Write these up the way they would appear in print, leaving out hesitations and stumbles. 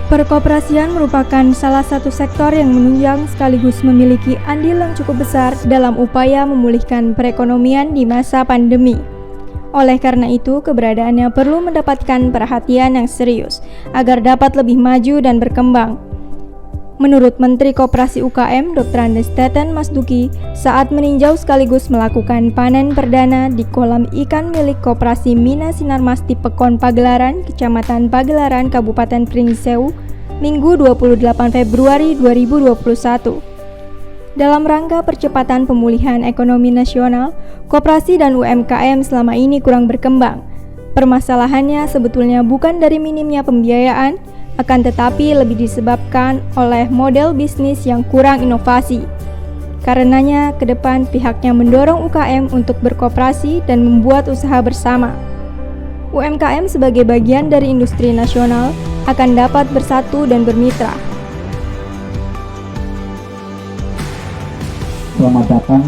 Perkoperasian merupakan salah satu sektor yang menunjang sekaligus memiliki andil yang cukup besar dalam upaya memulihkan perekonomian di masa pandemi. Oleh karena itu, keberadaannya perlu mendapatkan perhatian yang serius agar dapat lebih maju dan berkembang. Menurut Menteri Koperasi UKM Dr. Andes Teten Masduki, saat meninjau sekaligus melakukan panen perdana di kolam ikan milik Koperasi Mina Sinarmas di Pekon Pagelaran, Kecamatan Pagelaran, Kabupaten Pringsewu, Minggu 28 Februari 2021. Dalam rangka percepatan pemulihan ekonomi nasional, koperasi dan UMKM selama ini kurang berkembang. Permasalahannya sebetulnya bukan dari minimnya pembiayaan, akan tetapi lebih disebabkan oleh model bisnis yang kurang inovasi. Karenanya, ke depan pihaknya mendorong UKM untuk berkoperasi dan membuat usaha bersama. UMKM sebagai bagian dari industri nasional akan dapat bersatu dan bermitra. Selamat datang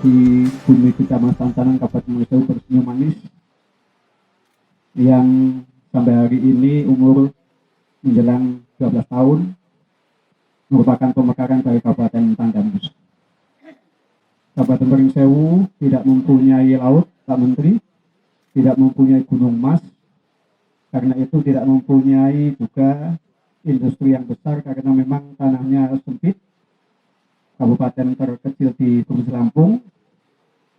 di Bumi Kecamatan Tanang, Kabupaten Pringsewu Bersenyum Manis yang sampai hari ini umur menjelang 12 tahun, merupakan pemekaran dari Kabupaten Tanggamus. Kabupaten Pringsewu tidak mempunyai laut, Pak Menteri, tidak mempunyai gunung emas, karena itu tidak mempunyai juga industri yang besar karena memang tanahnya sempit. Kabupaten terkecil di Provinsi Lampung,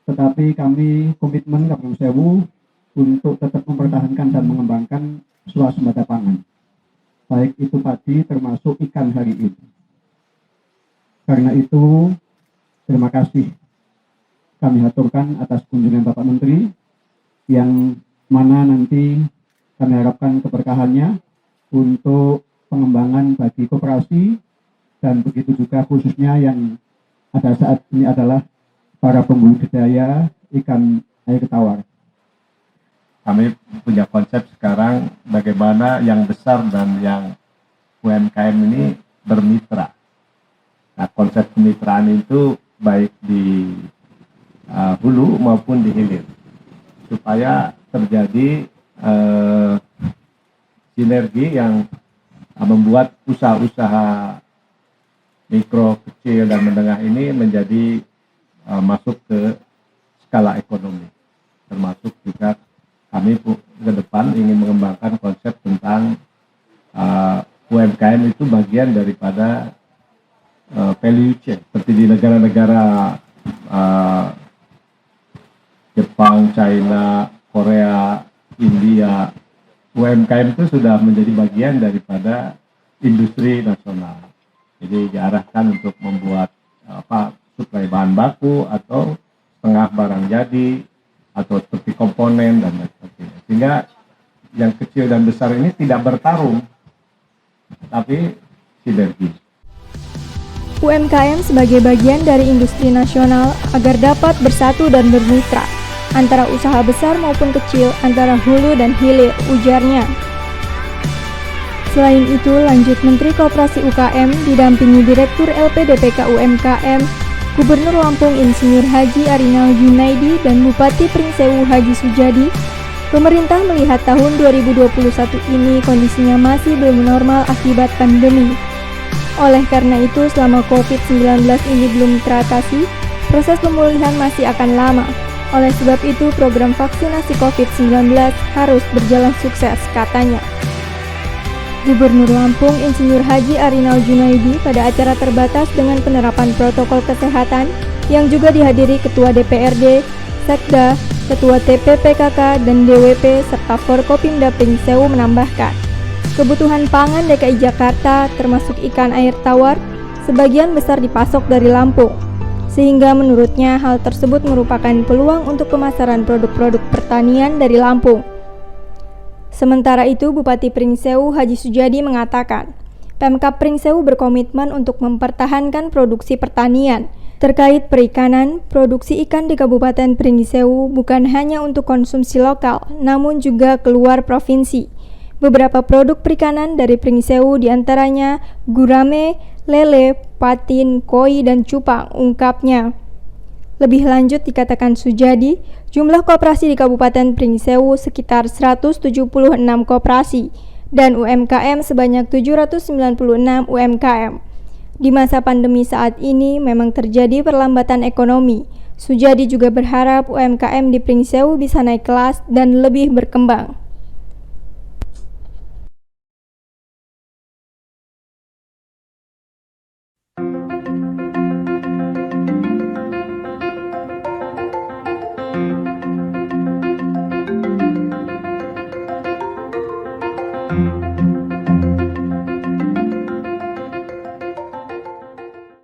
tetapi kami komitmen Kabupaten Pringsewu untuk tetap mempertahankan dan mengembangkan swasembada pangan, baik itu padi termasuk ikan hari ini. Karena itu, terima kasih kami aturkan atas kunjungan Bapak Menteri, yang mana nanti kami harapkan keberkahannya untuk pengembangan bagi koperasi, dan begitu juga khususnya yang ada saat ini adalah para pembudidaya ikan air tawar. Kami punya konsep sekarang bagaimana yang besar dan yang UMKM ini bermitra. Nah, konsep kemitraan itu baik di hulu maupun di hilir, supaya terjadi sinergi yang membuat usaha-usaha mikro, kecil, dan menengah ini menjadi masuk ke skala ekonomi. Termasuk juga kami ke depan ingin mengembangkan konsep tentang UMKM itu bagian daripada value chain. Seperti di negara-negara Jepang, China, Korea, India, UMKM itu sudah menjadi bagian daripada industri nasional. Jadi diarahkan untuk membuat suplai bahan baku atau setengah barang jadi atau seperti komponen dan lain sebagainya. Sehingga yang kecil dan besar ini tidak bertarung, tapi sinergi. UMKM sebagai bagian dari industri nasional agar dapat bersatu dan bermitra antara usaha besar maupun kecil, antara hulu dan hilir, ujarnya. Selain itu, lanjut Menteri Koperasi UKM didampingi Direktur LPDPK UMKM, Gubernur Lampung Insinyur Haji Arinal Junaidi dan Bupati Pringsewu Haji Sujadi, pemerintah melihat tahun 2021 ini kondisinya masih belum normal akibat pandemi. Oleh karena itu, selama COVID-19 ini belum teratasi, proses pemulihan masih akan lama. Oleh sebab itu, program vaksinasi COVID-19 harus berjalan sukses, katanya. Gubernur Lampung Insinyur Haji Arinal Junaidi pada acara terbatas dengan penerapan protokol kesehatan yang juga dihadiri Ketua DPRD, Sekda, Ketua TPPKK dan DWP serta Forkopimda Pringsewu menambahkan, kebutuhan pangan DKI Jakarta termasuk ikan air tawar sebagian besar dipasok dari Lampung, sehingga menurutnya hal tersebut merupakan peluang untuk pemasaran produk-produk pertanian dari Lampung. Sementara itu, Bupati Pringsewu Haji Sujadi mengatakan, Pemkab Pringsewu berkomitmen untuk mempertahankan produksi pertanian. Terkait perikanan, produksi ikan di Kabupaten Pringsewu bukan hanya untuk konsumsi lokal, namun juga keluar provinsi. Beberapa produk perikanan dari Pringsewu diantaranya gurame, lele, patin, koi, dan cupang, ungkapnya. Lebih lanjut dikatakan Sujadi, jumlah koperasi di Kabupaten Pringsewu sekitar 176 koperasi, dan UMKM sebanyak 796 UMKM. Di masa pandemi saat ini memang terjadi perlambatan ekonomi. Sujadi juga berharap UMKM di Pringsewu bisa naik kelas dan lebih berkembang.